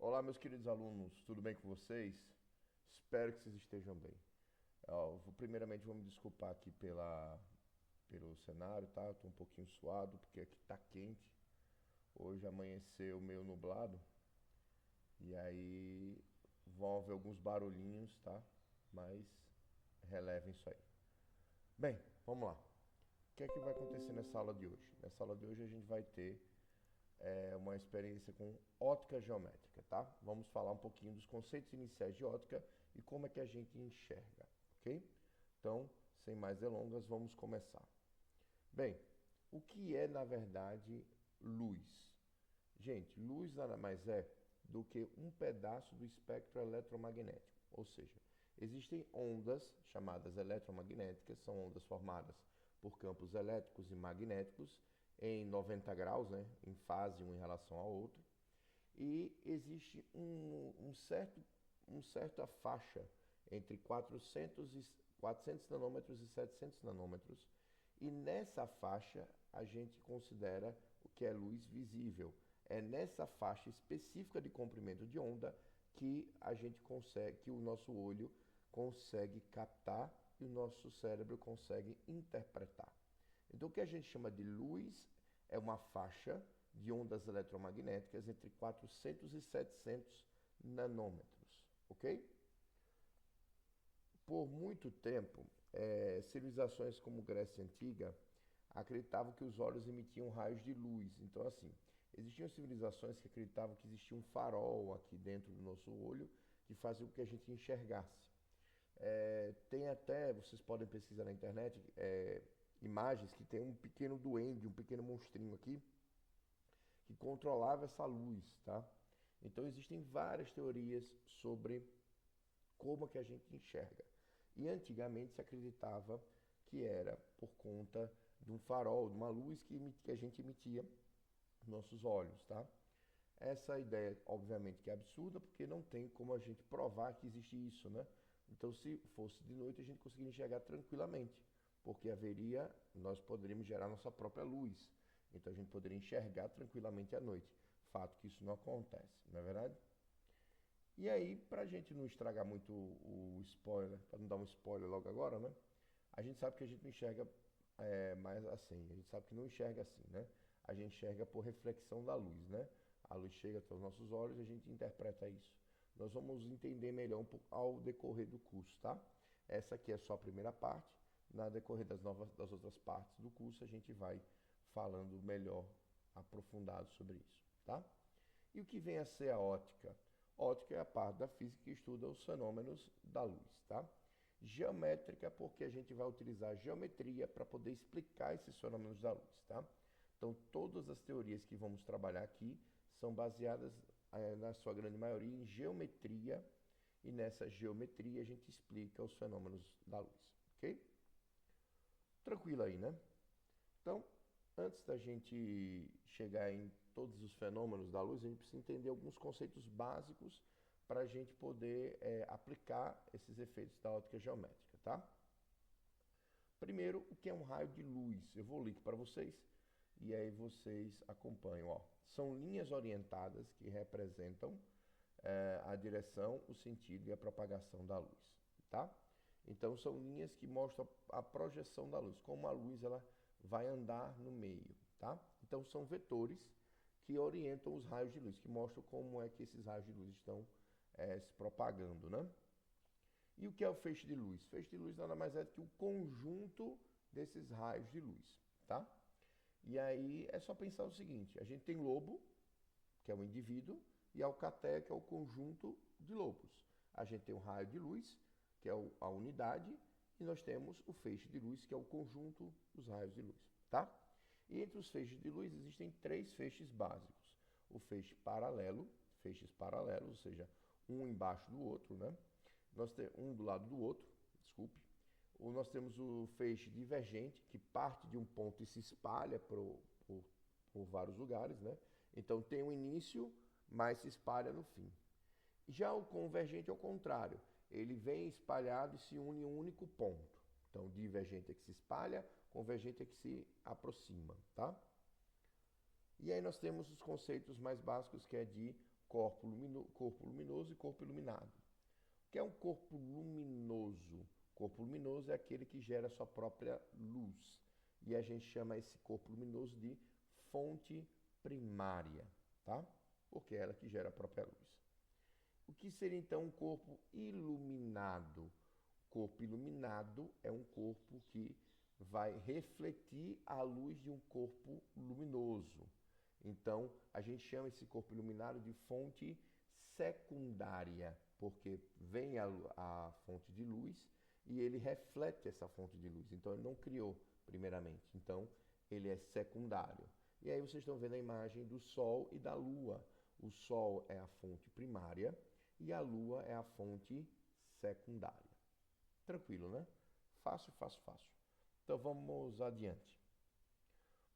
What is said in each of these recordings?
Olá, meus queridos alunos, tudo bem com vocês? Espero que vocês estejam bem. Primeiramente, vou me desculpar aqui pelo cenário, tá? Eu tô um pouquinho suado porque aqui tá quente. Hoje amanheceu meio nublado e aí vão haver alguns barulhinhos, tá? Mas relevem isso aí. Bem, vamos lá. O que é que vai acontecer nessa aula de hoje? Nessa aula de hoje a gente vai ter uma experiência com ótica geométrica, tá? Vamos falar um pouquinho dos conceitos iniciais de ótica e como é que a gente enxerga, ok? Então, sem mais delongas, vamos começar. Bem, o que é, na verdade, luz? Gente, luz nada mais é do que um pedaço do espectro eletromagnético, ou seja, existem ondas chamadas eletromagnéticas, são ondas formadas por campos elétricos e magnéticos em 90 graus, né, em fase um em relação ao outro, e existe um certa faixa entre 400 nanômetros e 700 nanômetros, e nessa faixa a gente considera o que é luz visível. É nessa faixa específica de comprimento de onda que a gente consegue, que o nosso olho consegue captar e o nosso cérebro consegue interpretar. Então, o que a gente chama de luz é uma faixa de ondas eletromagnéticas entre 400 e 700 nanômetros, ok? Por muito tempo, civilizações como Grécia Antiga acreditavam que os olhos emitiam raios de luz. Então, assim, existiam civilizações que acreditavam que existia um farol aqui dentro do nosso olho que fazia com que a gente enxergasse. Tem até, vocês podem pesquisar na internet, imagens que tem um pequeno duende, um pequeno monstrinho aqui, que controlava essa luz, tá? Então existem várias teorias sobre como que a gente enxerga. E antigamente se acreditava que era por conta de um farol, de uma luz que a gente emitia nos nossos olhos, tá? Essa ideia, obviamente, que é absurda, porque não tem como a gente provar que existe isso, né? Então, se fosse de noite, a gente conseguiria enxergar tranquilamente, porque nós poderíamos gerar nossa própria luz. Então, a gente poderia enxergar tranquilamente à noite. Fato que isso não acontece, não é verdade? E aí, para a gente não estragar muito o spoiler, para não dar um spoiler logo agora, né? A gente sabe que a gente não enxerga mais assim, a gente sabe que não enxerga assim, né? A gente enxerga por reflexão da luz, né? A luz chega até os nossos olhos e a gente interpreta isso. Nós vamos entender melhor ao decorrer do curso, tá? Essa aqui é só a primeira parte. Na decorrer das outras partes do curso, a gente vai falando melhor, aprofundado sobre isso, tá? E o que vem a ser a ótica? Ótica é a parte da física que estuda os fenômenos da luz, tá? Geométrica, porque a gente vai utilizar a geometria para poder explicar esses fenômenos da luz, tá? Então, todas as teorias que vamos trabalhar aqui são baseadas, na sua grande maioria, em geometria, e nessa geometria a gente explica os fenômenos da luz, ok? Tranquilo aí, né? Então, antes da gente chegar em todos os fenômenos da luz, a gente precisa entender alguns conceitos básicos para a gente poder aplicar esses efeitos da ótica geométrica, tá? Primeiro, o que é um raio de luz? Eu vou ler aqui para vocês e aí vocês acompanham. Ó. São linhas orientadas que representam a direção, o sentido e a propagação da luz, tá? Então são linhas que mostram a projeção da luz, como a luz ela vai andar no meio, tá? Então são vetores que orientam os raios de luz, que mostram como é que esses raios de luz estão se propagando, né? E o que é o feixe de luz? Feixe de luz nada mais é do que o conjunto desses raios de luz, tá? E aí é só pensar o seguinte, a gente tem lobo, que é o indivíduo, e alcateia, que é o conjunto de lobos. A gente tem um raio de luz, que é a unidade, e nós temos o feixe de luz, que é o conjunto dos raios de luz, tá? E entre os feixes de luz existem três feixes básicos. O feixe paralelo, feixes paralelos, ou seja, um embaixo do outro, né? Nós temos um do lado do outro, desculpe. Nós temos o feixe divergente, que parte de um ponto e se espalha por vários lugares, né? Então tem um início, mas se espalha no fim. Já o convergente é o contrário. Ele vem espalhado e se une em um único ponto. Então, divergente é que se espalha, convergente é que se aproxima, tá? E aí nós temos os conceitos mais básicos, que é de corpo luminoso e corpo iluminado. O que é um corpo luminoso? Corpo luminoso é aquele que gera sua própria luz. E a gente chama esse corpo luminoso de fonte primária, tá? Porque é ela que gera a própria luz. O que seria então um corpo iluminado? Corpo iluminado é um corpo que vai refletir a luz de um corpo luminoso. Então, a gente chama esse corpo iluminado de fonte secundária, porque vem a fonte de luz e ele reflete essa fonte de luz. Então, ele não criou primeiramente. Então, ele é secundário. E aí vocês estão vendo a imagem do Sol e da Lua. O Sol é a fonte primária e a Lua é a fonte secundária. Tranquilo, né? Fácil, fácil, fácil. Então vamos adiante.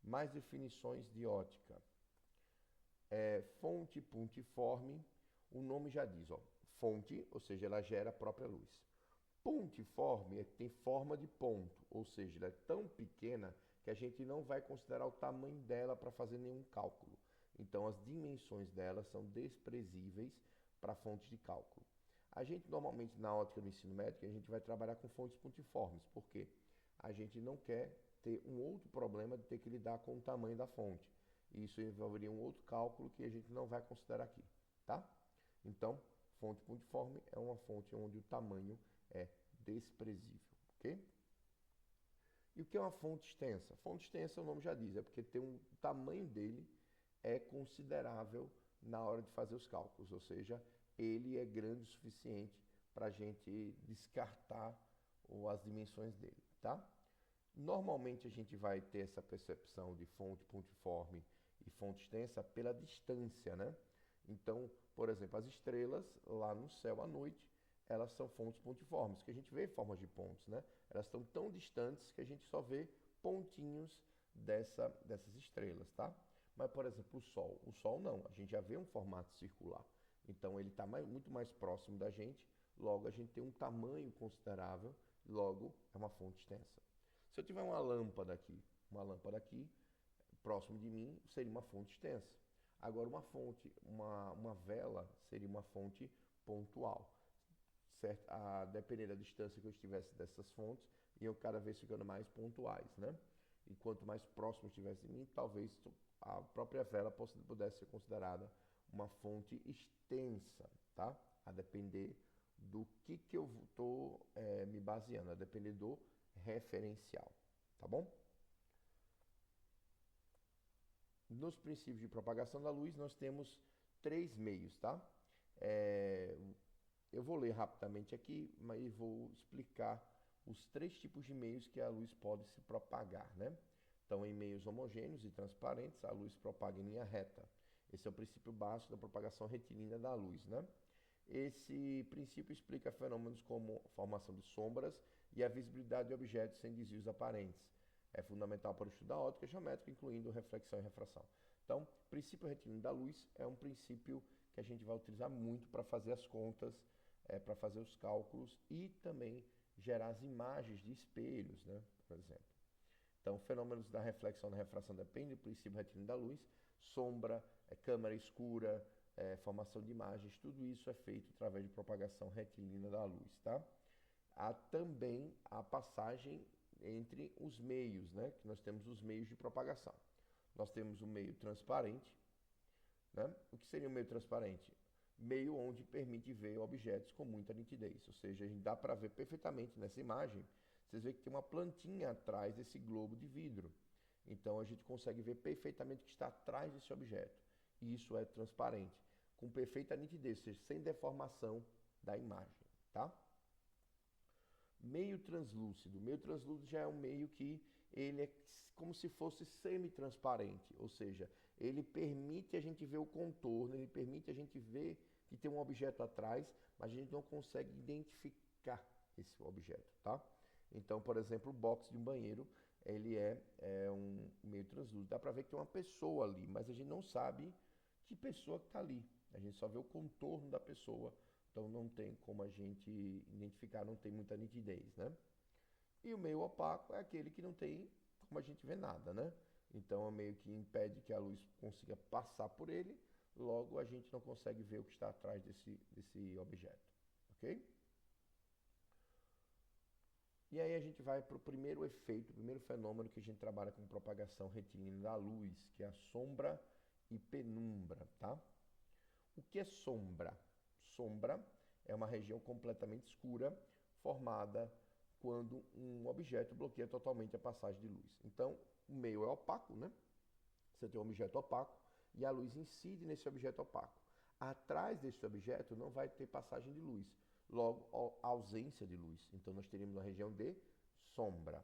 Mais definições de ótica. Fonte puntiforme, o nome já diz, ó, fonte, ou seja, ela gera a própria luz. Puntiforme é que tem forma de ponto, ou seja, ela é tão pequena que a gente não vai considerar o tamanho dela para fazer nenhum cálculo. Então as dimensões dela são desprezíveis para fontes de cálculo. A gente normalmente na ótica do ensino médio, a gente vai trabalhar com fontes puntiformes, porque a gente não quer ter um outro problema de ter que lidar com o tamanho da fonte. Isso envolveria um outro cálculo que a gente não vai considerar aqui, tá? Então, fonte puntiforme é uma fonte onde o tamanho é desprezível, ok? E o que é uma fonte extensa? Fonte extensa, o nome já diz, é porque tem o tamanho dele é considerável na hora de fazer os cálculos, ou seja, ele é grande o suficiente para a gente descartar as dimensões dele, tá? Normalmente a gente vai ter essa percepção de fonte puntiforme e fonte extensa pela distância, né? Então, por exemplo, as estrelas lá no céu à noite, elas são fontes puntiformes, que a gente vê formas de pontos, né? Elas estão tão distantes que a gente só vê pontinhos dessas estrelas, tá? Mas, por exemplo, o Sol não, a gente já vê um formato circular. Então, ele está muito mais próximo da gente, logo a gente tem um tamanho considerável, logo é uma fonte extensa. Se eu tiver uma lâmpada aqui, próximo de mim, seria uma fonte extensa. Agora, uma vela seria uma fonte pontual. Certo? A depender da distância que eu estivesse dessas fontes, iam cada vez ficando mais pontuais, né? E quanto mais próximo estivesse de mim, talvez a própria vela pudesse ser considerada uma fonte extensa, tá? A depender do que eu estou me baseando, a depender do referencial, tá bom? Nos princípios de propagação da luz, nós temos 3 meios, tá? Eu vou ler rapidamente aqui, mas vou explicar os 3 tipos de meios que a luz pode se propagar, né? Então, em meios homogêneos e transparentes, a luz propaga em linha reta. Esse é o princípio básico da propagação retilínea da luz, né? Esse princípio explica fenômenos como a formação de sombras e a visibilidade de objetos sem desvios aparentes. É fundamental para o estudo da ótica geométrica, incluindo reflexão e refração. Então, o princípio retilíneo da luz é um princípio que a gente vai utilizar muito para fazer as contas, para fazer os cálculos e também gerar as imagens de espelhos, né, por exemplo. Então, fenômenos da reflexão e da refração dependem do princípio retilíneo da luz, sombra, câmara escura, formação de imagens, tudo isso é feito através de propagação retilínea da luz, tá? Há também a passagem entre os meios, né? Que nós temos os meios de propagação. Nós temos o meio transparente, né? O que seria o meio transparente? Meio onde permite ver objetos com muita nitidez, ou seja, a gente dá para ver perfeitamente nessa imagem. Vocês veem que tem uma plantinha atrás desse globo de vidro. Então a gente consegue ver perfeitamente o que está atrás desse objeto. E isso é transparente, com perfeita nitidez, ou seja, sem deformação da imagem, tá? Meio translúcido. Meio translúcido já é um meio que ele é como se fosse semi-transparente, ou seja, ele permite a gente ver o contorno, ele permite a gente ver que tem um objeto atrás, mas a gente não consegue identificar esse objeto, tá? Então, por exemplo, o box de um banheiro, ele é um meio translúcido. Dá para ver que tem uma pessoa ali, mas a gente não sabe que pessoa que está ali. A gente só vê o contorno da pessoa, então não tem como a gente identificar, não tem muita nitidez, né? E o meio opaco é aquele que não tem como a gente ver nada, né? Então é meio que impede que a luz consiga passar por ele, logo a gente não consegue ver o que está atrás desse objeto, ok? E aí a gente vai para o primeiro efeito, o primeiro fenômeno que a gente trabalha com propagação retilínea da luz, que é a sombra e penumbra, tá? O que é sombra? Sombra é uma região completamente escura formada quando um objeto bloqueia totalmente a passagem de luz. Então, o meio é opaco, né? Você tem um objeto opaco e a luz incide nesse objeto opaco. Atrás desse objeto não vai ter passagem de luz, logo ausência de luz. Então nós teríamos uma região de sombra.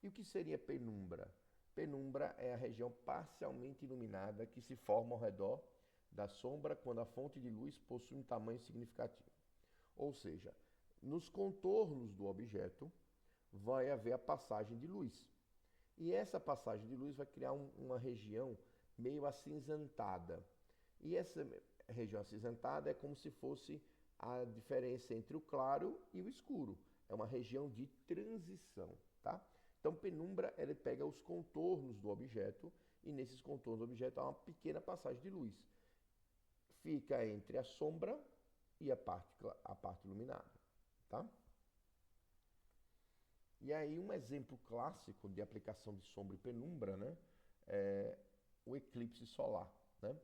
E o que seria penumbra? Penumbra é a região parcialmente iluminada que se forma ao redor da sombra quando a fonte de luz possui um tamanho significativo. Ou seja, nos contornos do objeto vai haver a passagem de luz. E essa passagem de luz vai criar uma região meio acinzentada. E essa região acinzentada é como se fosse a diferença entre o claro e o escuro. É uma região de transição, tá? Então, penumbra, ele pega os contornos do objeto e nesses contornos do objeto há uma pequena passagem de luz. Fica entre a sombra e a parte iluminada, tá? E aí um exemplo clássico de aplicação de sombra e penumbra, né, é o eclipse solar, né?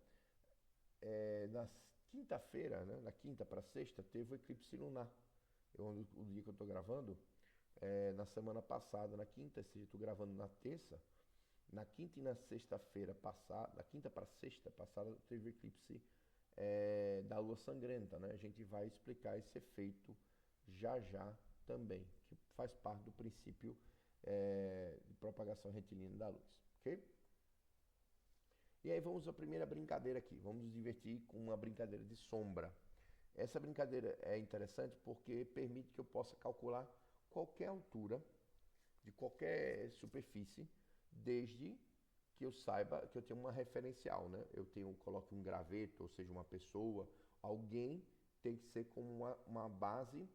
Na quinta-feira, né, na quinta para sexta, teve o eclipse lunar. O dia que eu estou gravando, na semana passada, na quinta, se eu estou gravando na terça, na quinta e na sexta-feira passada, na quinta para sexta passada, teve o eclipse da lua sangrenta, né? A gente vai explicar esse efeito já já também, que faz parte do princípio de propagação retilínea da luz, ok? E aí vamos à primeira brincadeira aqui, vamos nos divertir com uma brincadeira de sombra. Essa brincadeira é interessante porque permite que eu possa calcular qualquer altura de qualquer superfície, desde que eu saiba que eu tenho uma referencial, né? Coloque um graveto, ou seja, uma pessoa, alguém tem que ser como uma base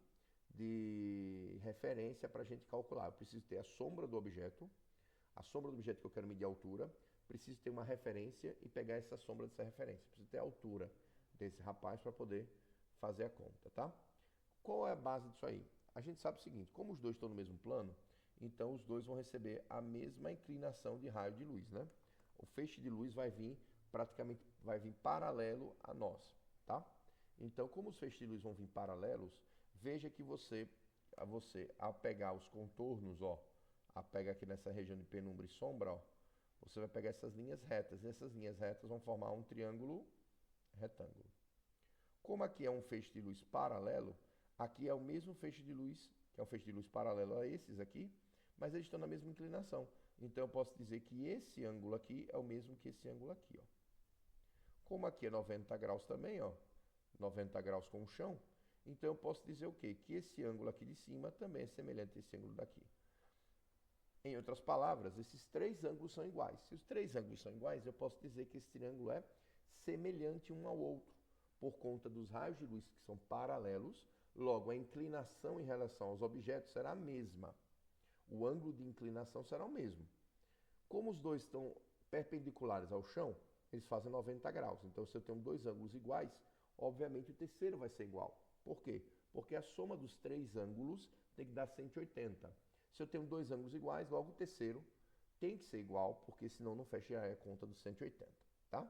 de referência para a gente calcular. Eu preciso ter a sombra do objeto que eu quero medir a altura, preciso ter uma referência e pegar essa sombra dessa referência. Preciso ter a altura desse rapaz para poder fazer a conta, tá? Qual é a base disso aí? A gente sabe o seguinte, como os dois estão no mesmo plano, então os dois vão receber a mesma inclinação de raio de luz, né? O feixe de luz vai vir paralelo a nós, tá? Então, como os feixes de luz vão vir paralelos, veja que você ao pegar os contornos, ó, pega aqui nessa região de penumbra e sombra, ó, você vai pegar essas linhas retas, e essas linhas retas vão formar um triângulo retângulo. Como aqui é um feixe de luz paralelo, aqui é o mesmo feixe de luz, que é um feixe de luz paralelo a esses aqui, mas eles estão na mesma inclinação. Então eu posso dizer que esse ângulo aqui é o mesmo que esse ângulo aqui, ó. Como aqui é 90 graus também, ó, 90 graus com o chão, então eu posso dizer o quê? Que esse ângulo aqui de cima também é semelhante a esse ângulo daqui. Em outras palavras, esses três ângulos são iguais. Se os três ângulos são iguais, eu posso dizer que esse triângulo é semelhante um ao outro, por conta dos raios de luz que são paralelos, logo a inclinação em relação aos objetos será a mesma. O ângulo de inclinação será o mesmo. Como os dois estão perpendiculares ao chão, eles fazem 90 graus. Então, se eu tenho dois ângulos iguais, obviamente o terceiro vai ser igual. Por quê? Porque a soma dos três ângulos tem que dar 180. Se eu tenho dois ângulos iguais, logo o terceiro tem que ser igual, porque senão não fecha a conta dos 180, tá?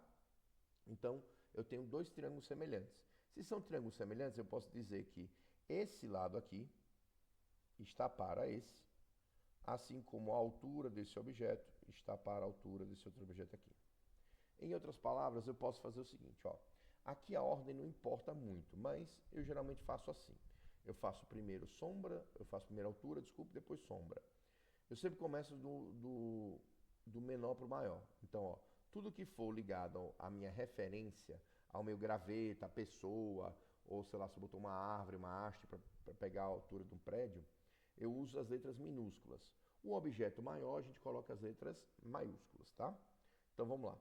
Então, eu tenho dois triângulos semelhantes. Se são triângulos semelhantes, eu posso dizer que esse lado aqui está para esse, assim como a altura desse objeto está para a altura desse outro objeto aqui. Em outras palavras, eu posso fazer o seguinte, ó. Aqui a ordem não importa muito, mas eu geralmente faço assim. Eu faço primeiro altura, desculpe, depois sombra. Eu sempre começo do menor para o maior. Então, ó, tudo que for ligado à minha referência, ao meu graveto, à pessoa, ou sei lá, se eu botou uma árvore, uma haste para pegar a altura de um prédio, eu uso as letras minúsculas. O objeto maior, a gente coloca as letras maiúsculas, tá? Então, vamos lá.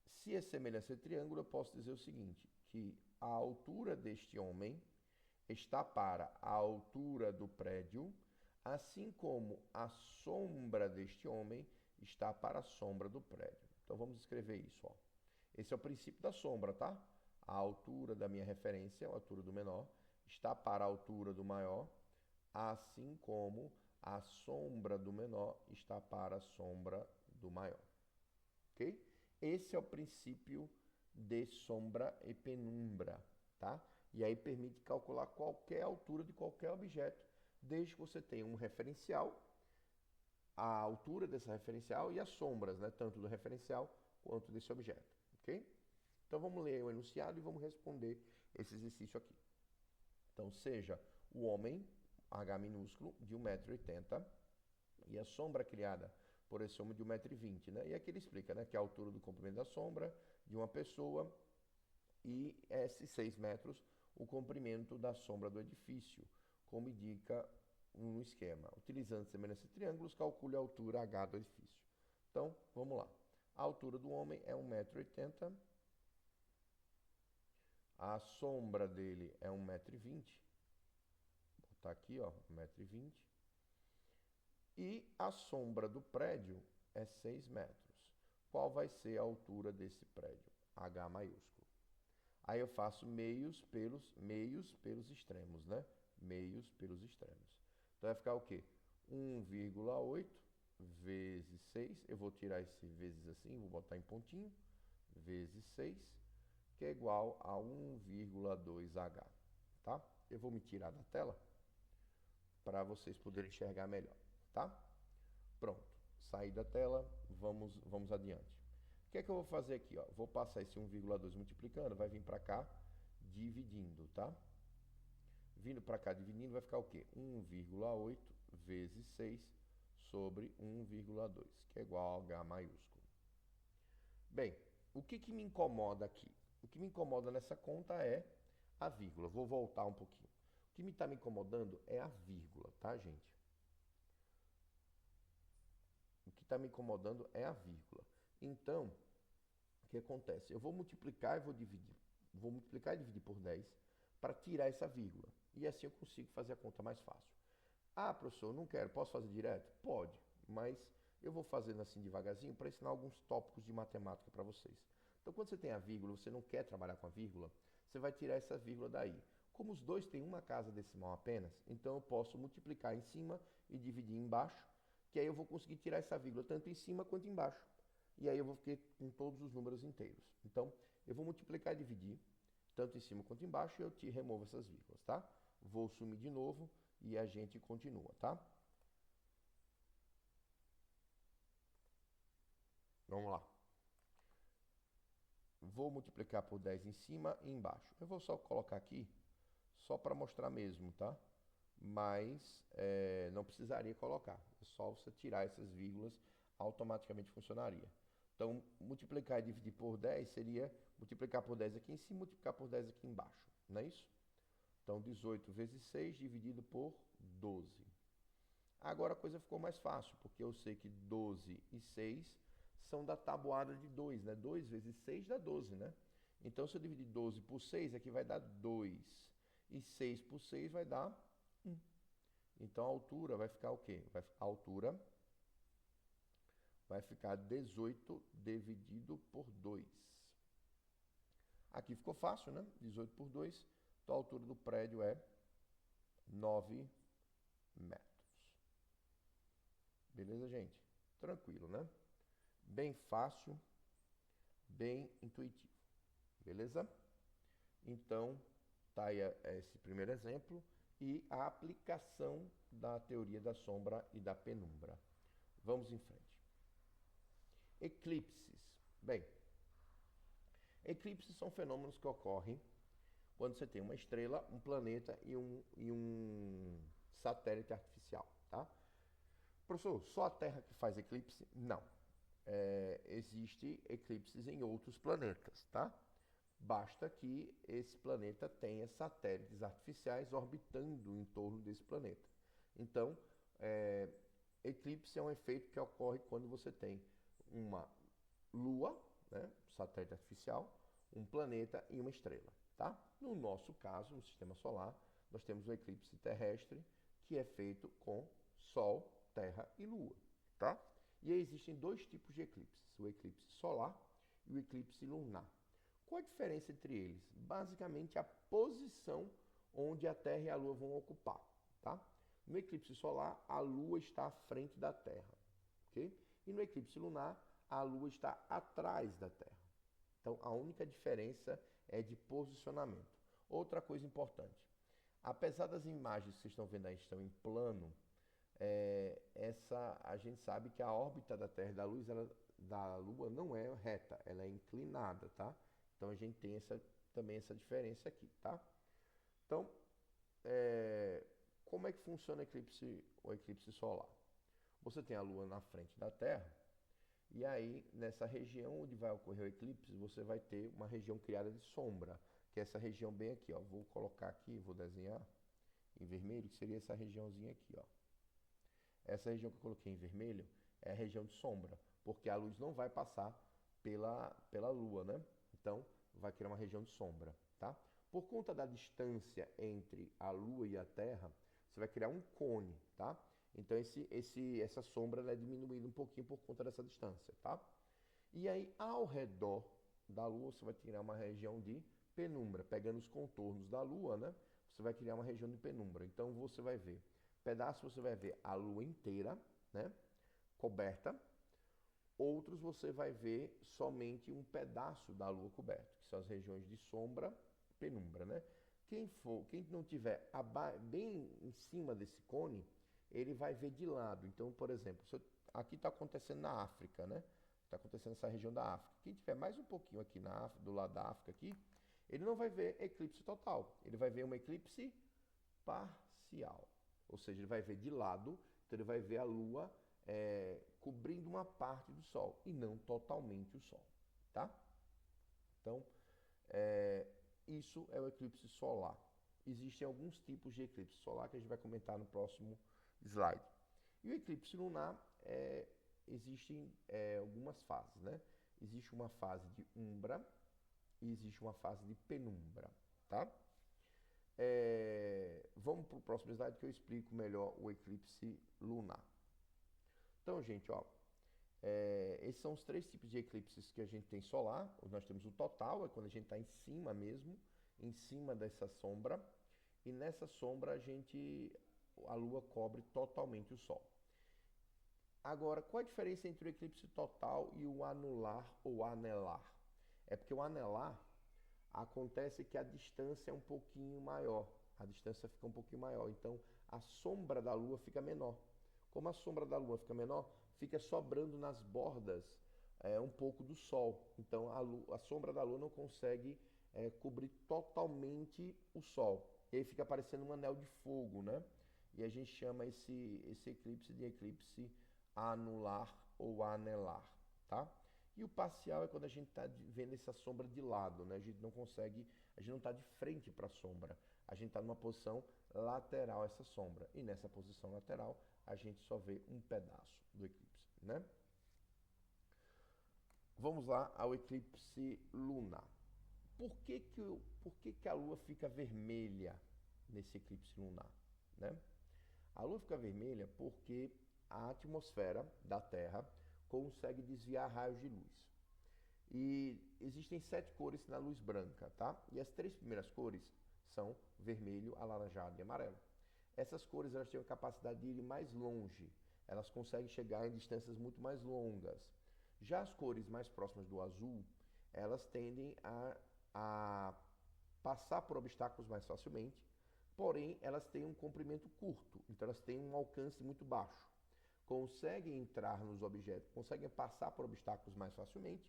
Se é semelhança de triângulo, eu posso dizer o seguinte, que a altura deste homem está para a altura do prédio, assim como a sombra deste homem está para a sombra do prédio. Então vamos escrever isso, ó. Esse é o princípio da sombra, tá? A altura da minha referência, a altura do menor, está para a altura do maior, assim como a sombra do menor está para a sombra do maior. Ok? Esse é o princípio de sombra e penumbra, tá? E aí permite calcular qualquer altura de qualquer objeto, desde que você tenha um referencial, a altura desse referencial e as sombras, né? Tanto do referencial quanto desse objeto, ok? Então vamos ler o enunciado e vamos responder esse exercício aqui. Então seja o homem, H minúsculo, de 1,80 m e a sombra criada por esse homem de 1,20 m, né? E aqui ele explica, né, que a altura do comprimento da sombra de uma pessoa e esses 6 metros o comprimento da sombra do edifício, como indica no esquema. Utilizando semelhança de triângulos, calcule a altura H do edifício. Então, vamos lá. A altura do homem é 1,80 m. A sombra dele é 1,20 m. Vou botar aqui, ó, 1,20 m. E a sombra do prédio é 6 metros. Qual vai ser a altura desse prédio? H maiúsculo. Aí eu faço meios pelos extremos, né? Meios pelos extremos. Então vai ficar o quê? 1,8 vezes 6. Eu vou tirar esse vezes assim, vou botar em pontinho. Vezes 6, que é igual a 1,2H. Tá? Eu vou me tirar da tela para vocês poderem enxergar melhor. Tá? Pronto. Saí da tela, vamos adiante. O que é que eu vou fazer aqui? Ó? Vou passar esse 1,2 multiplicando, vai vir para cá dividindo, tá? Vindo para cá dividindo, vai ficar o quê? 1,8 vezes 6 sobre 1,2, que é igual a H maiúsculo. Bem, o que me incomoda aqui? O que me incomoda nessa conta é a vírgula. Vou voltar um pouquinho. O que está me incomodando é a vírgula, tá, gente? O que está me incomodando é a vírgula. Então, o que acontece? Eu vou multiplicar e vou dividir. Vou multiplicar e dividir por 10 para tirar essa vírgula. E assim eu consigo fazer a conta mais fácil. Ah, professor, eu não quero. Posso fazer direto? Pode, mas eu vou fazendo assim devagarzinho para ensinar alguns tópicos de matemática para vocês. Então, quando você tem a vírgula, você não quer trabalhar com a vírgula, você vai tirar essa vírgula daí. Como os dois têm uma casa decimal apenas, então eu posso multiplicar em cima e dividir embaixo, que aí eu vou conseguir tirar essa vírgula tanto em cima quanto embaixo. E aí eu vou ficar com todos os números inteiros. Então, eu vou multiplicar e dividir, tanto em cima quanto embaixo, e eu te removo essas vírgulas, tá? Vou sumir de novo e a gente continua, tá? Vamos lá. Vou multiplicar por 10 em cima e embaixo. Eu vou só colocar aqui, só para mostrar mesmo, tá? Mas não precisaria colocar. É só você tirar essas vírgulas, automaticamente funcionaria. Então, multiplicar e dividir por 10 seria multiplicar por 10 aqui em cima e multiplicar por 10 aqui embaixo. Não é isso? Então, 18 vezes 6 dividido por 12. Agora a coisa ficou mais fácil, porque eu sei que 12 e 6 são da tabuada de 2, né? 2 vezes 6 dá 12, né? Então, se eu dividir 12 por 6, aqui vai dar 2. E 6 por 6 vai dar 1. Então, a altura vai ficar o quê? A altura vai ficar 18 dividido por 2. Aqui ficou fácil, né? 18 por 2. Então, a altura do prédio é 9 metros. Beleza, gente? Tranquilo, né? Bem fácil, bem intuitivo. Beleza? Então, tá aí esse primeiro exemplo e a aplicação da teoria da sombra e da penumbra. Vamos em frente. Eclipses. Bem, eclipses são fenômenos que ocorrem quando você tem uma estrela, um planeta e um satélite artificial, tá? Professor, só a Terra que faz eclipse? Não. Existe eclipses em outros planetas, tá? Basta que esse planeta tenha satélites artificiais orbitando em torno desse planeta. Então, eclipse é um efeito que ocorre quando você tem uma lua, né, satélite artificial, um planeta e uma estrela, tá? No nosso caso, no sistema solar, nós temos o eclipse terrestre, que é feito com Sol, Terra e Lua, tá? E aí existem dois tipos de eclipses, o eclipse solar e o eclipse lunar. Qual a diferença entre eles? Basicamente a posição onde a Terra e a Lua vão ocupar, tá? No eclipse solar, a Lua está à frente da Terra, ok? E no eclipse lunar, a Lua está atrás da Terra. Então, a única diferença é de posicionamento. Outra coisa importante, apesar das imagens que vocês estão vendo aí estão em plano, a gente sabe que a órbita da Terra e da Lua não é reta, ela é inclinada, tá? Então, a gente tem também essa diferença aqui, tá? Então, como é que funciona o eclipse solar? Você tem a Lua na frente da Terra, e aí nessa região onde vai ocorrer o eclipse, você vai ter uma região criada de sombra, que é essa região bem aqui, ó. Vou colocar aqui, vou desenhar em vermelho, que seria essa regiãozinha aqui, ó. Essa região que eu coloquei em vermelho é a região de sombra, porque a luz não vai passar pela Lua, né? Então, vai criar uma região de sombra, tá? Por conta da distância entre a Lua e a Terra, você vai criar um cone, tá? Então, essa sombra é diminuída um pouquinho por conta dessa distância, tá? E aí, ao redor da Lua, você vai criar uma região de penumbra. Pegando os contornos da Lua, né? Você vai criar uma região de penumbra. Então, você vai ver você vai ver a Lua inteira, né? Coberta. Outros você vai ver somente um pedaço da Lua coberto, que são as regiões de sombra, penumbra, né? Quem não tiver bem em cima desse cone, ele vai ver de lado. Então, por exemplo, aqui está acontecendo na África, né? Está acontecendo nessa região da África. Quem tiver mais um pouquinho aqui do lado da África aqui, ele não vai ver eclipse total. Ele vai ver um eclipse parcial. Ou seja, ele vai ver de lado, então ele vai ver a Lua cobrindo uma parte do Sol e não totalmente o Sol, tá? Então, isso é o eclipse solar. Existem alguns tipos de eclipse solar que a gente vai comentar no próximo slide. E o eclipse lunar, existem algumas fases, né? Existe uma fase de umbra e existe uma fase de penumbra, tá? Vamos para o próximo slide que eu explico melhor o eclipse lunar. Então, gente, ó, esses são os três tipos de eclipses que a gente tem solar. Nós temos o total, é quando a gente está em cima mesmo, em cima dessa sombra. E nessa sombra a Lua cobre totalmente o Sol. Agora, qual a diferença entre o eclipse total e o anular ou anelar? É porque o anelar acontece que a distância é um pouquinho maior. A distância fica um pouquinho maior. Então, a sombra da Lua fica menor. Como a sombra da Lua fica menor, fica sobrando nas bordas um pouco do Sol. Então, a sombra da Lua não consegue cobrir totalmente o Sol. E aí fica parecendo um anel de fogo, né? E a gente chama esse eclipse de eclipse anular ou anelar, tá? E o parcial é quando a gente está vendo essa sombra de lado, né? A gente não está de frente para a sombra. A gente está numa posição lateral a essa sombra. E nessa posição lateral, a gente só vê um pedaço do eclipse, né? Vamos lá ao eclipse lunar. Por que a Lua fica vermelha nesse eclipse lunar, né? A Lua fica vermelha porque a atmosfera da Terra consegue desviar raios de luz. E existem 7 cores na luz branca, tá? E as 3 primeiras cores são vermelho, alaranjado e amarelo. Essas cores elas têm a capacidade de ir mais longe. Elas conseguem chegar em distâncias muito mais longas. Já as cores mais próximas do azul, elas tendem a passar por obstáculos mais facilmente, porém elas têm um comprimento curto, então elas têm um alcance muito baixo. Conseguem entrar nos objetos, conseguem passar por obstáculos mais facilmente,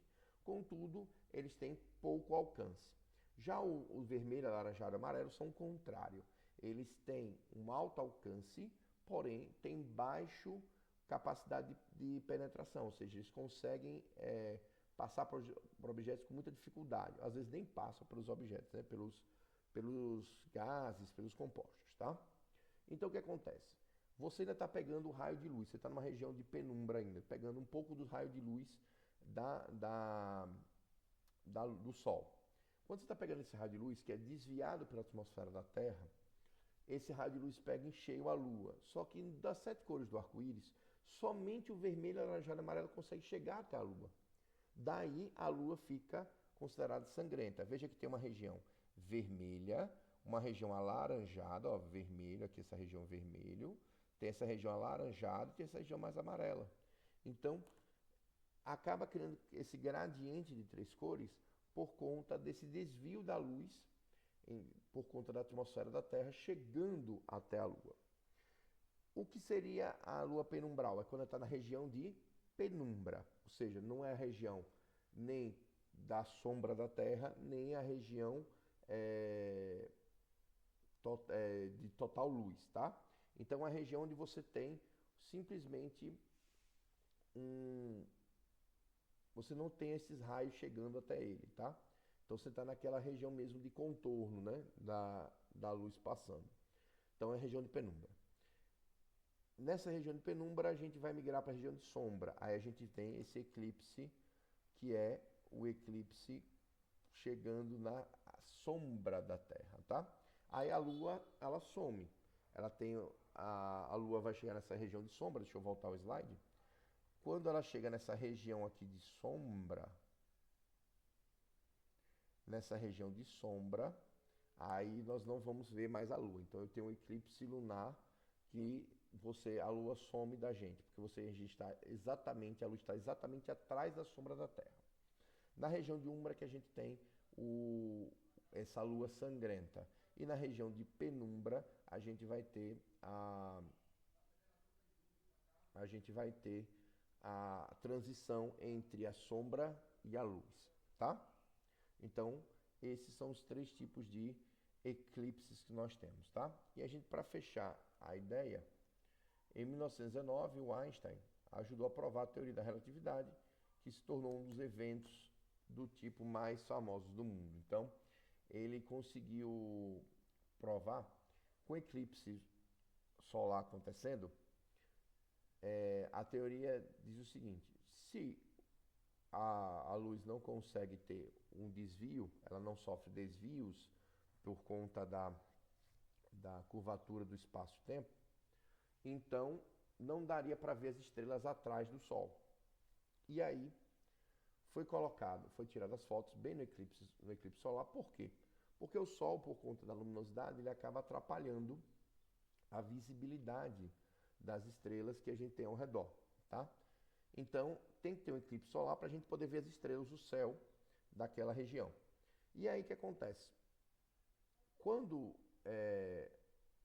contudo, eles têm pouco alcance. Já o vermelho, alaranjado e amarelo são o contrário. Eles têm um alto alcance, porém têm baixa capacidade de penetração, ou seja, eles conseguem passar por objetos com muita dificuldade. Às vezes nem passam pelos objetos, né? pelos gases, pelos compostos, tá? Então o que acontece? Você ainda está pegando o raio de luz, você está numa região de penumbra ainda, pegando um pouco do raio de luz do Sol. Quando você está pegando esse raio de luz, que é desviado pela atmosfera da Terra, esse raio de luz pega em cheio a Lua. Só que das 7 cores do arco-íris, somente o vermelho, alaranjado e amarelo consegue chegar até a Lua. Daí a Lua fica considerada sangrenta. Veja que tem uma região vermelha, uma região alaranjada, ó, vermelho, aqui essa região vermelho, tem essa região alaranjada e tem essa região mais amarela. Então, acaba criando esse gradiente de três cores por conta desse desvio da luz, por conta da atmosfera da Terra, chegando até a Lua. O que seria a Lua penumbral? É quando ela está na região de penumbra, ou seja, não é a região nem da sombra da Terra, nem a região de total luz, tá? Então, é a região onde você tem simplesmente você não tem esses raios chegando até ele, tá? Então, você está naquela região mesmo de contorno, né? Da luz passando. Então, é a região de penumbra. Nessa região de penumbra, a gente vai migrar para a região de sombra. Aí a gente tem esse eclipse, que é o eclipse chegando na sombra da Terra, tá? Aí a Lua, ela some. Ela tem a Lua vai chegar nessa região de sombra. Deixa eu voltar ao slide. Quando ela chega nessa região aqui de sombra, aí nós não vamos ver mais a Lua. Então eu tenho um eclipse lunar que a Lua some da gente, porque a luz está exatamente atrás da sombra da Terra. Na região de umbra que a gente tem essa Lua sangrenta. E na região de penumbra a gente vai ter a transição entre a sombra e a luz, tá? Então, esses são os três tipos de eclipses que nós temos, tá? E a gente, para fechar a ideia, em 1919, o Einstein ajudou a provar a teoria da relatividade, que se tornou um dos eventos do tipo mais famosos do mundo. Então, ele conseguiu provar, com o eclipse solar acontecendo, a teoria diz o seguinte: se a luz não consegue ter um desvio, ela não sofre desvios por conta da curvatura do espaço-tempo, então não daria para ver as estrelas atrás do Sol. E aí foi tiradas as fotos bem no eclipse solar. Por quê? Porque o Sol, por conta da luminosidade, ele acaba atrapalhando a visibilidade das estrelas que a gente tem ao redor, tá? Então, tem que ter um eclipse solar para a gente poder ver as estrelas do céu daquela região. E aí o que acontece? Quando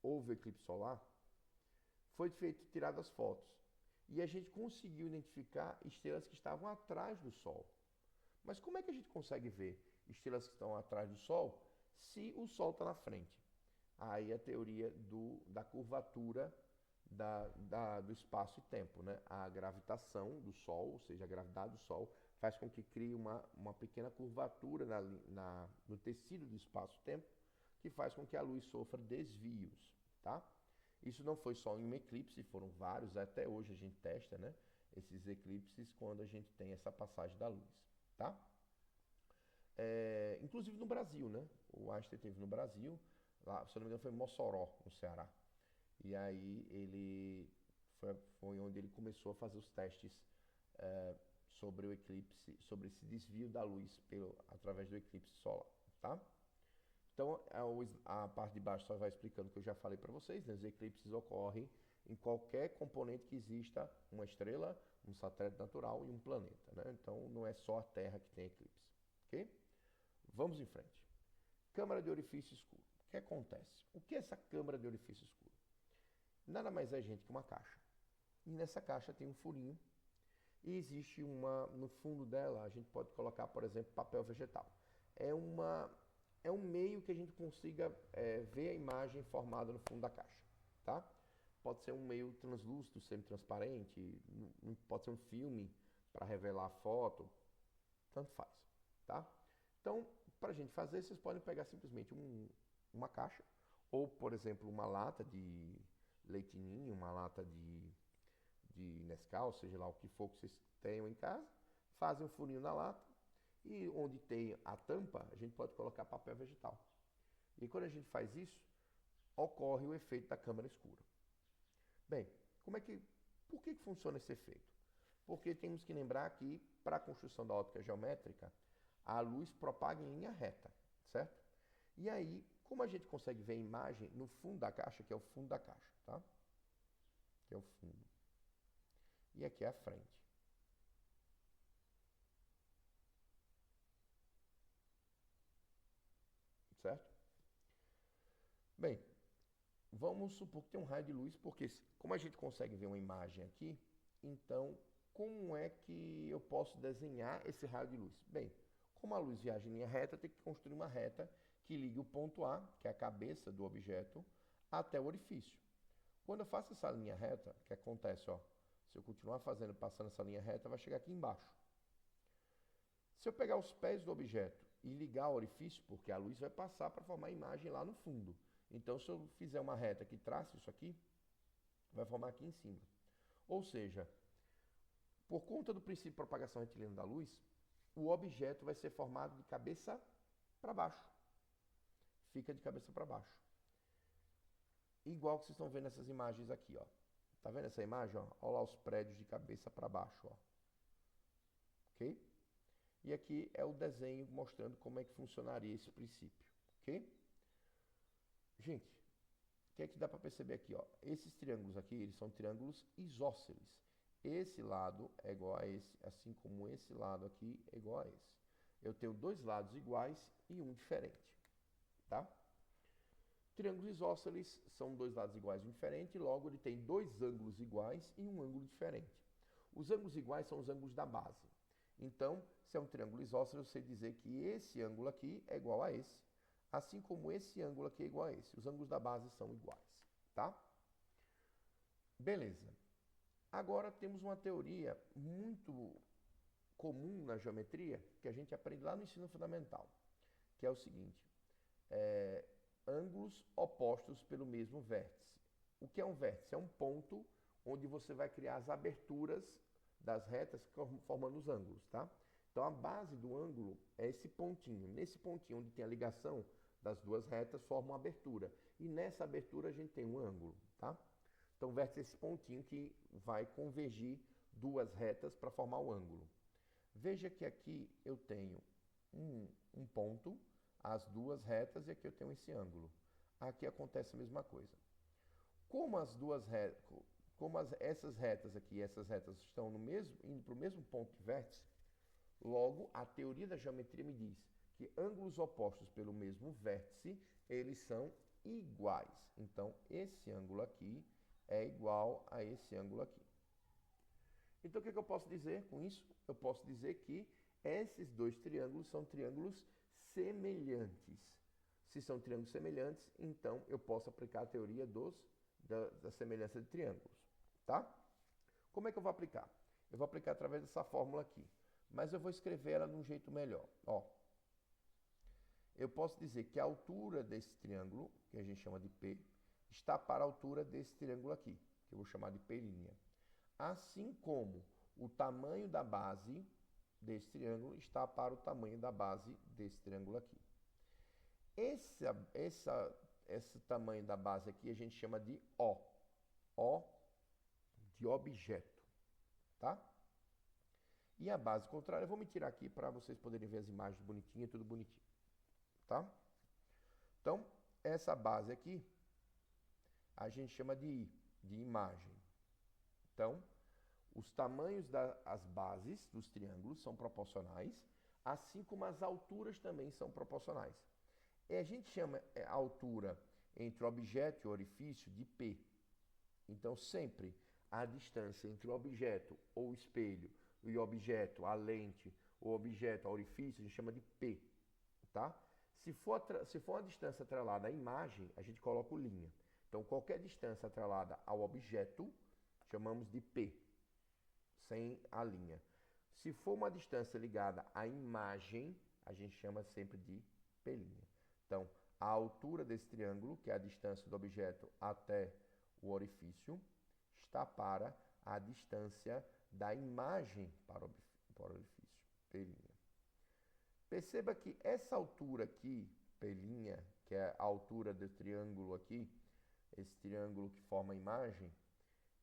houve o eclipse solar, foi tiradas as fotos. E a gente conseguiu identificar estrelas que estavam atrás do Sol. Mas como é que a gente consegue ver estrelas que estão atrás do Sol se o Sol está na frente? Aí a teoria da curvatura do espaço e tempo, né? A gravitação do Sol, ou seja, a gravidade do Sol, faz com que crie uma pequena curvatura no tecido do espaço-tempo, que faz com que a luz sofra desvios, tá? Isso não foi só em um eclipse, foram vários, até hoje a gente testa, né? Esses eclipses quando a gente tem essa passagem da luz, tá? Inclusive no Brasil, né? O Einstein teve no Brasil, lá, se eu não me engano foi em Mossoró, no Ceará. E aí ele foi onde ele começou a fazer os testes sobre o eclipse, sobre esse desvio da luz através do eclipse solar, tá? Então a parte de baixo só vai explicando o que eu já falei para vocês, né? Os eclipses ocorrem em qualquer componente que exista uma estrela, um satélite natural e um planeta, né? Então não é só a Terra que tem eclipse, ok? Vamos em frente. Câmara de orifício escuro. O que acontece? O que é essa câmara de orifício escuro? Nada mais é, gente, que uma caixa. E nessa caixa tem um furinho. E existe no fundo dela, a gente pode colocar, por exemplo, papel vegetal. É um meio que a gente consiga ver a imagem formada no fundo da caixa, tá? Pode ser um meio translúcido, semi-transparente, pode ser um filme para revelar a foto, tanto faz, tá? Então, para a gente fazer, vocês podem pegar simplesmente uma caixa, ou, por exemplo, uma lata de leite ninho, uma lata de Nescau, seja lá o que for que vocês tenham em casa, fazem um furinho na lata e onde tem a tampa, a gente pode colocar papel vegetal. E quando a gente faz isso, ocorre o efeito da câmara escura. Bem, por que funciona esse efeito? Porque temos que lembrar que, para a construção da óptica geométrica, a luz propaga em linha reta, certo? E aí, como a gente consegue ver a imagem no fundo da caixa, que é o fundo da caixa, tá? Que é o fundo. E aqui é a frente. Certo? Bem, vamos supor que tem um raio de luz, porque como a gente consegue ver uma imagem aqui, então como é que eu posso desenhar esse raio de luz? Bem, como a luz viaja em linha reta, tem que construir uma reta que ligue o ponto A, que é a cabeça do objeto, até o orifício. Quando eu faço essa linha reta, o que acontece? Ó, se eu continuar passando essa linha reta, vai chegar aqui embaixo. Se eu pegar os pés do objeto e ligar o orifício, porque a luz vai passar para formar a imagem lá no fundo. Então, se eu fizer uma reta que trace isso aqui, vai formar aqui em cima. Ou seja, por conta do princípio de propagação retilínea da luz, o objeto vai ser formado de cabeça para baixo. Fica de cabeça para baixo. Igual que vocês estão vendo essas imagens aqui, ó. Tá vendo essa imagem, ó? Olha lá os prédios de cabeça para baixo, ó. Ok? E aqui é o desenho mostrando como é que funcionaria esse princípio, ok? Gente, o que é que dá para perceber aqui, ó? Esses triângulos aqui, eles são triângulos isósceles. Esse lado é igual a esse, assim como esse lado aqui é igual a esse. Eu tenho dois lados iguais e um diferente, tá? Triângulos isósceles são dois lados iguais e um diferente, logo ele tem dois ângulos iguais e um ângulo diferente. Os ângulos iguais são os ângulos da base. Então, se é um triângulo isósceles, você dizer que esse ângulo aqui é igual a esse, assim como esse ângulo aqui é igual a esse. Os ângulos da base são iguais, tá? Beleza. Agora temos uma teoria muito comum na geometria, que a gente aprende lá no ensino fundamental, que é o seguinte, ângulos opostos pelo mesmo vértice. O que é um vértice? É um ponto onde você vai criar as aberturas das retas formando os ângulos, tá? Então a base do ângulo é esse pontinho. Nesse pontinho onde tem a ligação das duas retas forma uma abertura. E nessa abertura a gente tem um ângulo, tá? Então o vértice é esse pontinho que vai convergir duas retas para formar o ângulo. Veja que aqui eu tenho um ponto, as duas retas, e aqui eu tenho esse ângulo. Aqui acontece a mesma coisa. Como as duas retas, essas retas aqui e essas retas estão indo para o mesmo ponto de vértice, logo a teoria da geometria me diz que ângulos opostos pelo mesmo vértice, eles são iguais. Então, esse ângulo aqui é igual a esse ângulo aqui. Então, o que eu posso dizer com isso? Eu posso dizer que esses dois triângulos são triângulos semelhantes. Se são triângulos semelhantes, então eu posso aplicar a teoria da semelhança de triângulos, tá? Como é que eu vou aplicar? Eu vou aplicar através dessa fórmula aqui, mas eu vou escrever ela de um jeito melhor. Ó, eu posso dizer que a altura desse triângulo, que a gente chama de P, está para a altura desse triângulo aqui, que eu vou chamar de P'. Assim como o tamanho da base desse triângulo está para o tamanho da base desse triângulo aqui. Esse tamanho da base aqui a gente chama de O. O de objeto, tá? E a base contrária, eu vou me tirar aqui para vocês poderem ver as imagens bonitinhas, tudo bonitinho, tá? Então, essa base aqui, a gente chama de I, de imagem. Então, os tamanhos das bases dos triângulos são proporcionais, assim como as alturas também são proporcionais. E a gente chama a altura entre o objeto e o orifício de P. Então, sempre a distância entre o objeto ou o espelho e o objeto, a lente, o objeto, o orifício, a gente chama de P, tá? Se for uma distância atrelada à imagem, a gente coloca o linha. Então, qualquer distância atrelada ao objeto, chamamos de P, sem a linha. Se for uma distância ligada à imagem, a gente chama sempre de P'. Então, a altura desse triângulo, que é a distância do objeto até o orifício, está para a distância da imagem para o orifício, P'. Perceba que essa altura aqui, P', que é a altura do triângulo aqui, esse triângulo que forma a imagem,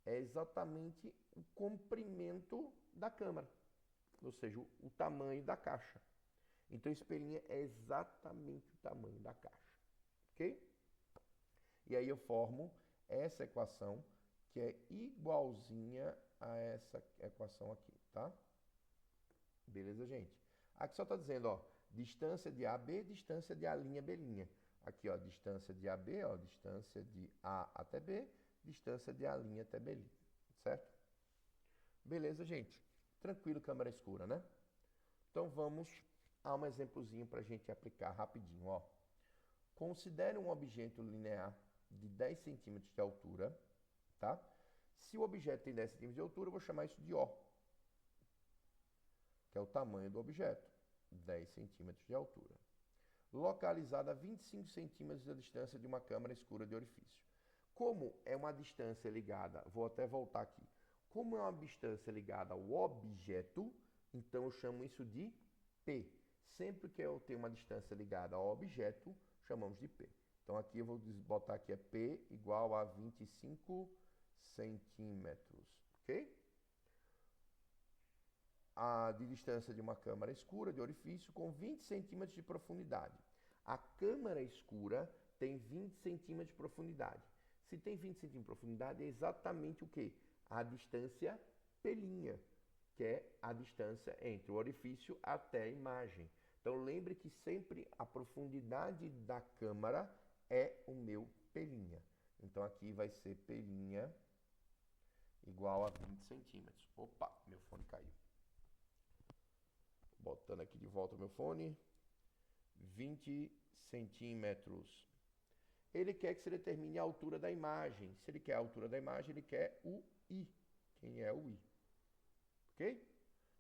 é exatamente o comprimento da câmara, ou seja, o tamanho da caixa. Então, esse pelinha é exatamente o tamanho da caixa, ok? E aí eu formo essa equação, que é igualzinha a essa equação aqui, tá? Beleza, gente? Aqui só está dizendo, ó, distância de AB, distância de A', B'. Aqui, ó, distância de AB, ó, distância de A até B, distância de A' até B', certo? Beleza, gente? Tranquilo, câmera escura, né? Então, vamos a um exemplozinho para a gente aplicar rapidinho, ó. Considere um objeto linear de 10 centímetros de altura, tá? Se o objeto tem 10 centímetros de altura, eu vou chamar isso de O, que é o tamanho do objeto, 10 centímetros de altura. Localizado a 25 centímetros da distância de uma câmara escura de orifício. Como é uma distância ligada, vou até voltar aqui. Como é uma distância ligada ao objeto, então eu chamo isso de P. Sempre que eu tenho uma distância ligada ao objeto, chamamos de P. Então aqui eu vou botar aqui é P igual a 25 centímetros, ok? De distância de uma câmara escura de orifício com 20 centímetros de profundidade. A câmara escura tem 20 centímetros de profundidade. Se tem 20 centímetros de profundidade, é exatamente o quê? A distância pelinha, que é a distância entre o orifício até a imagem. Então lembre que sempre a profundidade da câmara é o meu pelinha. Então aqui vai ser pelinha igual a 20 centímetros. Opa, meu fone caiu. Botando aqui de volta o meu fone. 20 centímetros. Ele quer que se determine a altura da imagem. Se ele quer a altura da imagem, ele quer o I. Quem é o I? Ok?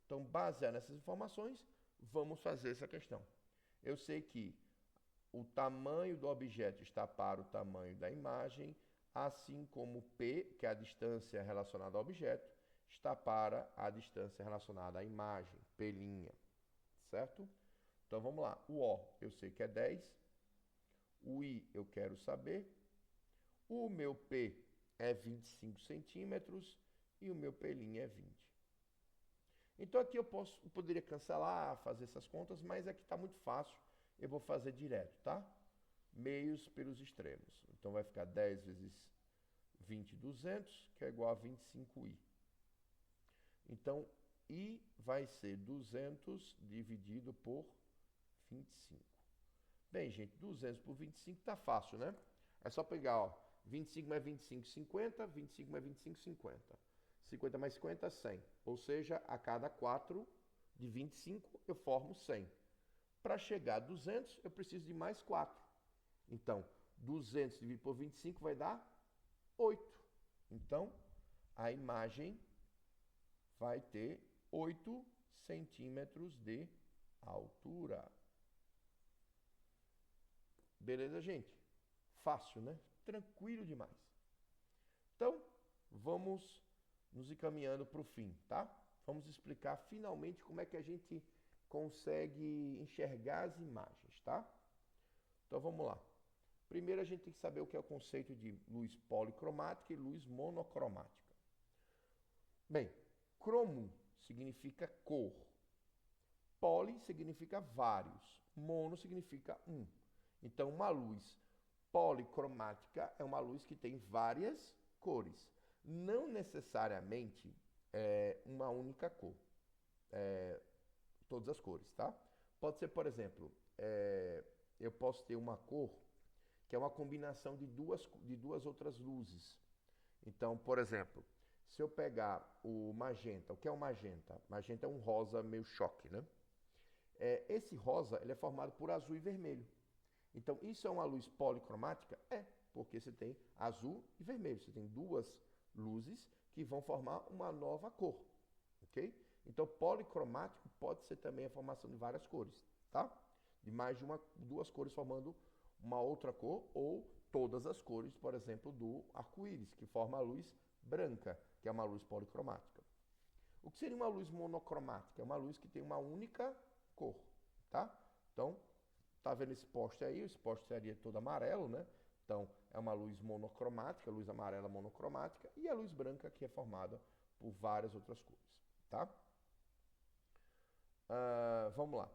Então, baseado nessas informações, vamos fazer essa questão. Eu sei que o tamanho do objeto está para o tamanho da imagem, assim como P, que é a distância relacionada ao objeto, está para a distância relacionada à imagem, pelinha, certo? Então vamos lá, o O eu sei que é 10, o I eu quero saber, o meu P é 25 centímetros e o meu pelinha é 20. Então aqui eu poderia cancelar, fazer essas contas, mas aqui está muito fácil, eu vou fazer direto, tá? Meios pelos extremos. Então vai ficar 10 vezes 20, 200, que é igual a 25i. Então, i vai ser 200 dividido por 25. Bem, gente, 200 por 25 tá fácil, né? É só pegar, ó, 25 mais 25, 50, 25 mais 25, 50. 50 mais 50, 100. Ou seja, a cada 4 de 25 eu formo 100. Para chegar a 200, eu preciso de mais 4. Então, 200 dividido por 25 vai dar 8. Então, a imagem vai ter 8 centímetros de altura. Beleza, gente? Fácil, né? Tranquilo demais. Então, vamos nos encaminhando para o fim, tá? Vamos explicar finalmente como é que a gente consegue enxergar as imagens, tá? Então, vamos lá. Primeiro, a gente tem que saber o que é o conceito de luz policromática e luz monocromática. Bem, cromo significa cor. Poli significa vários. Mono significa um. Então, uma luz policromática é uma luz que tem várias cores. Não necessariamente uma única cor. Todas as cores, tá? Pode ser, por exemplo, eu posso ter uma cor que é uma combinação de duas outras luzes. Então, por exemplo, se eu pegar o magenta, o que é o magenta? Magenta é um rosa meio choque, né? Esse rosa ele é formado por azul e vermelho. Então, isso é uma luz policromática? Porque você tem azul e vermelho. Você tem duas luzes que vão formar uma nova cor, ok? Então, policromático pode ser também a formação de várias cores, tá? De mais de duas cores formando uma outra cor ou todas as cores, por exemplo, do arco-íris, que forma a luz branca, que é uma luz policromática. O que seria uma luz monocromática? É uma luz que tem uma única cor, tá? Então, tá vendo esse poste aí? Esse poste seria todo amarelo, né? Então, é uma luz monocromática, luz amarela monocromática, e a luz branca que é formada por várias outras cores, tá? Vamos lá.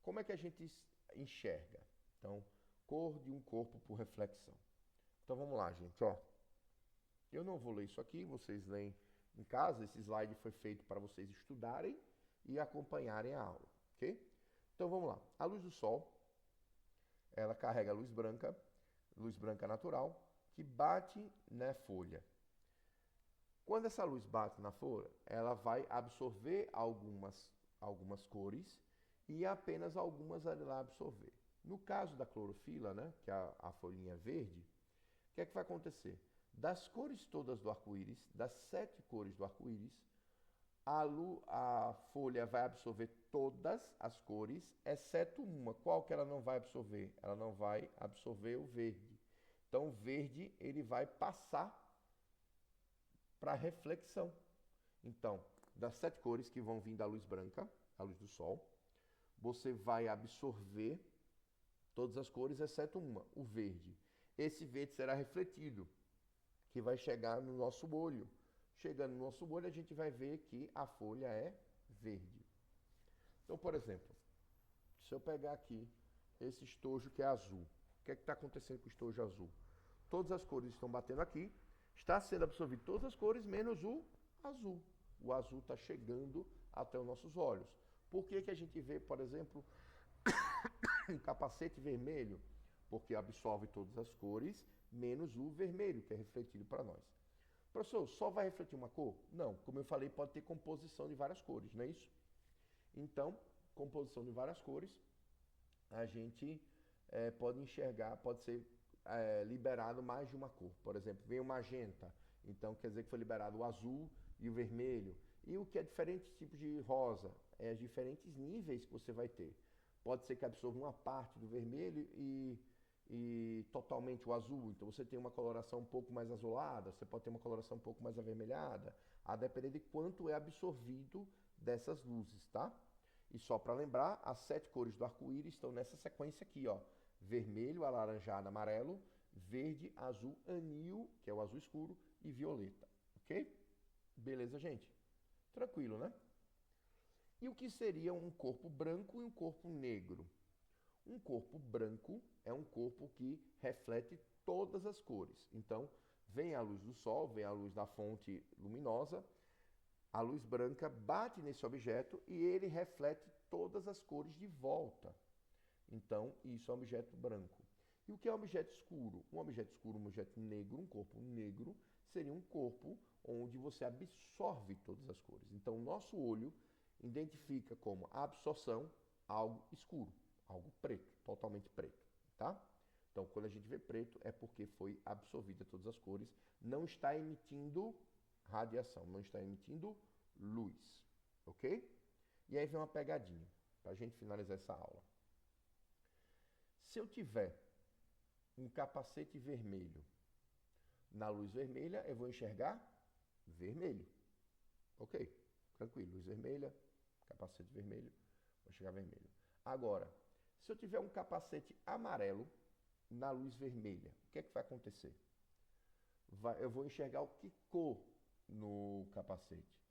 Como é que a gente enxerga? Então, cor de um corpo por reflexão. Então, vamos lá, gente, ó. Eu não vou ler isso aqui, vocês leem em casa. Esse slide foi feito para vocês estudarem e acompanharem a aula, ok? Então, vamos lá. A luz do sol, ela carrega luz branca natural, que bate na folha. Quando essa luz bate na folha, ela vai absorver algumas cores e apenas algumas ela vai absorver. No caso da clorofila, né, que é a folhinha verde, o que é que vai acontecer? Das cores todas do arco-íris, das 7 cores do arco-íris, a folha vai absorver todas as cores, exceto uma. Qual que ela não vai absorver? Ela não vai absorver o verde. Então, o verde ele vai passar para reflexão. Então, das 7 cores que vão vir da luz branca, a luz do sol, você vai absorver todas as cores, exceto uma, o verde. Esse verde será refletido, que vai chegar no nosso olho. Chegando no nosso olho, a gente vai ver que a folha é verde. Então, por exemplo, se eu pegar aqui esse estojo que é azul, o que é que está acontecendo com o estojo azul? Todas as cores estão batendo aqui, está sendo absorvido todas as cores, menos o azul. O azul está chegando até os nossos olhos. Por que que a gente vê, por exemplo, um capacete vermelho? Porque absorve todas as cores, menos o vermelho, que é refletido para nós. Professor, só vai refletir uma cor? Não, como eu falei, pode ter composição de várias cores, não é isso? Então, composição de várias cores, a gente pode enxergar, pode ser liberado mais de uma cor. Por exemplo, vem o magenta, então quer dizer que foi liberado o azul e o vermelho. E o que é diferentes tipos de rosa? É os diferentes níveis que você vai ter. Pode ser que absorva uma parte do vermelho e totalmente o azul. Então você tem uma coloração um pouco mais azulada, você pode ter uma coloração um pouco mais avermelhada, a depender de quanto é absorvido dessas luzes, tá? E só para lembrar, as 7 cores do arco-íris estão nessa sequência aqui, ó. Vermelho, alaranjado, amarelo, verde, azul, anil, que é o azul escuro, e violeta, ok? Beleza, gente? Tranquilo, né? E o que seria um corpo branco e um corpo negro? Um corpo branco é um corpo que reflete todas as cores. Então, vem a luz do sol, vem a luz da fonte luminosa, a luz branca bate nesse objeto e ele reflete todas as cores de volta. Então, isso é um objeto branco. E o que é um objeto escuro? Um objeto escuro, um objeto negro, um corpo negro, seria um corpo onde você absorve todas as cores. Então, o nosso olho identifica como absorção algo escuro, algo preto, totalmente preto, tá? Então, quando a gente vê preto, é porque foi absorvida todas as cores, não está emitindo radiação, não está emitindo luz, ok? E aí vem uma pegadinha, para a gente finalizar essa aula. Se eu tiver um capacete vermelho na luz vermelha, eu vou enxergar vermelho, ok? Tranquilo, luz vermelha, capacete vermelho, vou enxergar vermelho. Agora, se eu tiver um capacete amarelo na luz vermelha, o que é que vai acontecer? Eu vou enxergar o que cor no capacete?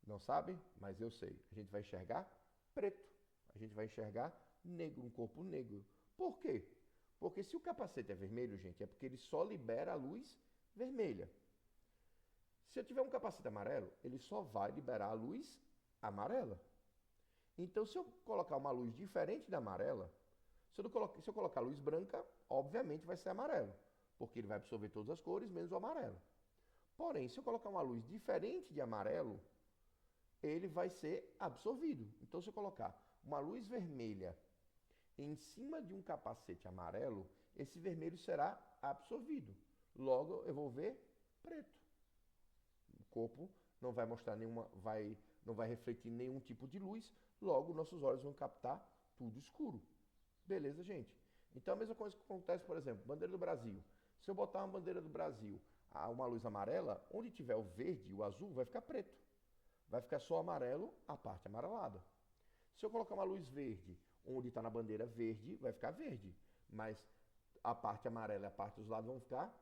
Não sabe? Mas eu sei. A gente vai enxergar preto. A gente vai enxergar negro, um corpo negro. Por quê? Porque se o capacete é vermelho, gente, é porque ele só libera a luz vermelha. Se eu tiver um capacete amarelo, ele só vai liberar a luz amarela. Então, se eu colocar uma luz diferente da amarela, se eu colocar luz branca, obviamente vai ser amarelo, porque ele vai absorver todas as cores, menos o amarelo. Porém, se eu colocar uma luz diferente de amarelo, ele vai ser absorvido. Então, se eu colocar uma luz vermelha em cima de um capacete amarelo, esse vermelho será absorvido. Logo, eu vou ver preto. O corpo não vai mostrar não vai refletir nenhum tipo de luz, logo nossos olhos vão captar tudo escuro. Beleza, gente? Então a mesma coisa que acontece, por exemplo, bandeira do Brasil. Se eu botar uma bandeira do Brasil a uma luz amarela, onde tiver o verde e o azul, vai ficar preto. Vai ficar só amarelo a parte amarelada. Se eu colocar uma luz verde onde está na bandeira verde vai ficar verde, mas a parte amarela e a parte dos lados vão ficar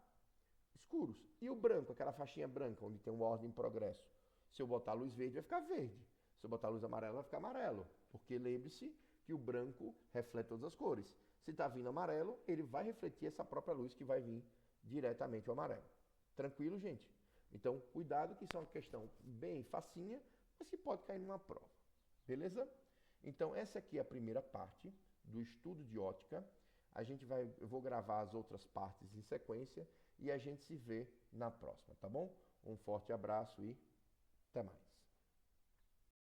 escuros. E o branco, aquela faixinha branca, onde tem uma ordem em progresso, se eu botar a luz verde vai ficar verde, se eu botar a luz amarela vai ficar amarelo, porque lembre-se que o branco reflete todas as cores. Se está vindo amarelo, ele vai refletir essa própria luz que vai vir diretamente o amarelo. Tranquilo, gente? Então, cuidado que isso é uma questão bem facinha, mas que pode cair numa prova. Beleza? Então, essa aqui é a primeira parte do estudo de ótica. Eu vou gravar as outras partes em sequência e a gente se vê na próxima, tá bom? Um forte abraço e até mais.